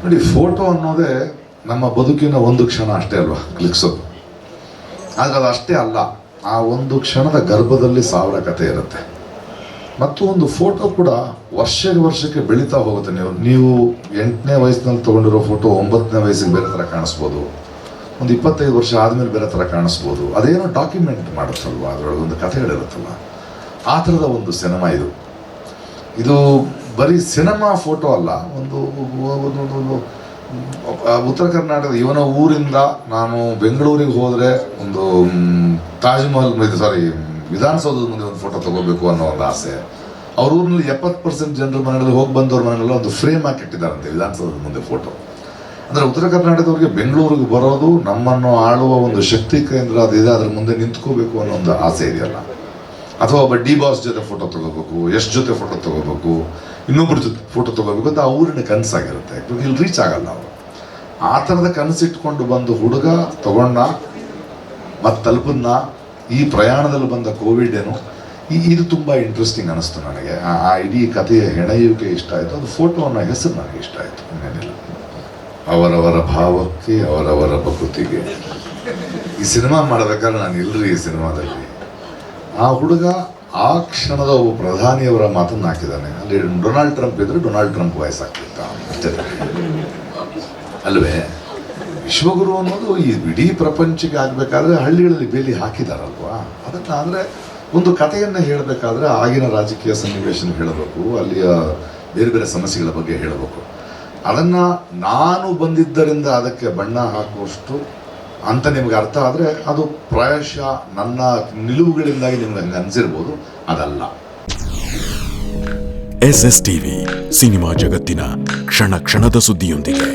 ನೋಡಿ, ಫೋಟೋ ಅನ್ನೋದೇ ನಮ್ಮ ಬದುಕಿನ ಒಂದು ಕ್ಷಣ ಅಷ್ಟೇ ಅಲ್ವಾ ಕ್ಲಿಕ್ಸೋದು. ಆದರೆ ಅದು ಅಷ್ಟೇ ಅಲ್ಲ, ಆ ಒಂದು ಕ್ಷಣದ ಗರ್ಭದಲ್ಲಿ 1000 ಕಥೆ ಇರುತ್ತೆ. ಮತ್ತು ಒಂದು ಫೋಟೋ ಕೂಡ ವರ್ಷಕ್ಕೆ ಬೆಳೀತಾ ಹೋಗುತ್ತೆ. ನೀವು 8ನೇ ವಯಸ್ಸಿನಲ್ಲಿ ತೊಗೊಂಡಿರೋ ಫೋಟೋ 9ನೇ ವಯಸ್ಸಿಗೆ ಬೇರೆ ಥರ ಕಾಣಿಸ್ಬೋದು, ಒಂದು 25 ವರ್ಷ ಆದಮೇಲೆ ಬೇರೆ ಥರ ಕಾಣಿಸ್ಬೋದು. ಅದೇನೋ ಡಾಕ್ಯುಮೆಂಟ್ ಮಾಡುತ್ತಲ್ವ, ಅದರೊಳಗೆ ಒಂದು ಕಥೆಗಳಿರುತ್ತಲ್ವ, ಆ ಥರದ ಒಂದು ಸಿನಿಮಾ ಇದು. ಇದು ಬರೀ ಸಿನಿಮಾ ಫೋಟೋ ಅಲ್ಲ, ಒಂದು ಉತ್ತರ ಕರ್ನಾಟಕದ ಇವನ ಊರಿಂದ ನಾನು ಬೆಂಗಳೂರಿಗೆ ಹೋದರೆ ಒಂದು ತಾಜ್ ಮಹಲ್ ವಿಧಾನಸೌಧದ ಮುಂದೆ ಒಂದು ಫೋಟೋ ತಗೋಬೇಕು ಅನ್ನೋ ಒಂದು ಆಸೆ. ಅವ್ರ ಊರಿನಲ್ಲಿ 70% ಜನರ ಮನೆಯಲ್ಲಿ ಹೋಗಿ ಬಂದವ್ರ ಮನೆಯಲ್ಲ ಒಂದು ಫ್ರೇಮ್ ಹಾಕಿಟ್ಟಿದ್ದಾರಂತೆ ವಿಧಾನಸೌಧದ ಮುಂದೆ ಫೋಟೋ. ಅಂದರೆ ಉತ್ತರ ಕರ್ನಾಟಕದವ್ರಿಗೆ ಬೆಂಗಳೂರಿಗೆ ಬರೋದು, ನಮ್ಮನ್ನು ಆಳುವ ಒಂದು ಶಕ್ತಿ ಕೇಂದ್ರ ಅದಿದೆ, ಅದ್ರ ಮುಂದೆ ನಿಂತ್ಕೋಬೇಕು ಅನ್ನೋ ಒಂದು ಆಸೆ ಇದೆಯಲ್ಲ. ಅಥವಾ ಒಬ್ಬ ಡಿ ಬಾಸ್ ಜೊತೆ ಫೋಟೋ ತಗೋಬೇಕು, ಎಷ್ಟು ಜೊತೆ ಫೋಟೋ ತಗೋಬೇಕು, ಇನ್ನೊಬ್ಬರ ಜೊತೆ ಫೋಟೋ ತಗೋಬೇಕು ಅಂತ ಆ ಊರಿನ ಕನಸಾಗಿರುತ್ತೆ. ಇಲ್ಲಿ ರೀಚ್ ಆಗಲ್ಲ ಅವರು. ಆ ಥರದ ಕನಸಿಟ್ಕೊಂಡು ಬಂದು ಹುಡುಗ ತಗೊಂಡ ಮತ್ತು ತಲುಪನ್ನ ಈ ಪ್ರಯಾಣದಲ್ಲಿ ಬಂದ ಕೋವಿಡ್ ಏನು, ಇದು ತುಂಬ ಇಂಟ್ರೆಸ್ಟಿಂಗ್ ಅನ್ನಿಸ್ತು ನನಗೆ. ಆ ಇಡೀ ಕಥೆಯ ಹೆಣೆಯುವಿಕೆ ಇಷ್ಟ ಆಯಿತು. ಅದು ಫೋಟೋ ಅನ್ನೋ ಹೆಸರು ನನಗೆ ಇಷ್ಟ ಆಯಿತು. ಇನ್ನೇನಿಲ್ಲ, ಅವರವರ ಭಾವಕ್ಕೆ ಅವರವರ ಪ್ರಕೃತಿಗೆ. ಈ ಸಿನಿಮಾ ಮಾಡಬೇಕಾದ್ರೆ ನಾನು ಇಲ್ಲರಿ ಈ ಸಿನಿಮಾದಲ್ಲಿ ಆ ಹುಡುಗ ಆ ಕ್ಷಣದ ಒಬ್ಬ ಪ್ರಧಾನಿಯವರ ಮಾತನ್ನು ಹಾಕಿದ್ದಾನೆ. ಅಲ್ಲಿ ಡೊನಾಲ್ಡ್ ಟ್ರಂಪ್ ಇದ್ರೆ ಡೊನಾಲ್ಡ್ ಟ್ರಂಪ್ ವಯಸ್ಸಾಗ್ತಿತ್ತ ಅಷ್ಟೇ ಅಲ್ವೇ. ವಿಶ್ವಗುರು ಅನ್ನೋದು ಈ ಇಡೀ ಪ್ರಪಂಚಕ್ಕೆ ಆಗಬೇಕಾದ್ರೆ ಹಳ್ಳಿಗಳಲ್ಲಿ ಬೇಲಿ ಹಾಕಿದಾರಲ್ವಾ. ಅದನ್ನು ಅಂದರೆ ಒಂದು ಕಥೆಯನ್ನು ಹೇಳಬೇಕಾದ್ರೆ ಆಗಿನ ರಾಜಕೀಯ ಸನ್ನಿವೇಶನ ಹೇಳಬೇಕು, ಅಲ್ಲಿಯ ಬೇರೆ ಬೇರೆ ಸಮಸ್ಯೆಗಳ ಬಗ್ಗೆ ಹೇಳಬೇಕು. ಅದನ್ನು ನಾನು ಬಂದಿದ್ದರಿಂದ ಅದಕ್ಕೆ ಬಣ್ಣ ಹಾಕುವಷ್ಟು ಅಂತ ನಿಮ್ಗೆ ಅರ್ಥ ಆದರೆ ಅದು ಪ್ರಾಯಶಃ ನನ್ನ ನಿಲುವುಗಳಿಂದಾಗಿ ನಿಮ್ಗೆ ಹಂಗೆ ಅನಿಸಿರ್ಬೋದು, ಅದಲ್ಲ. SS TV ಸಿನಿಮಾ ಜಗತ್ತಿನ ಕ್ಷಣ ಕ್ಷಣದ ಸುದ್ದಿಯೊಂದಿಗೆ.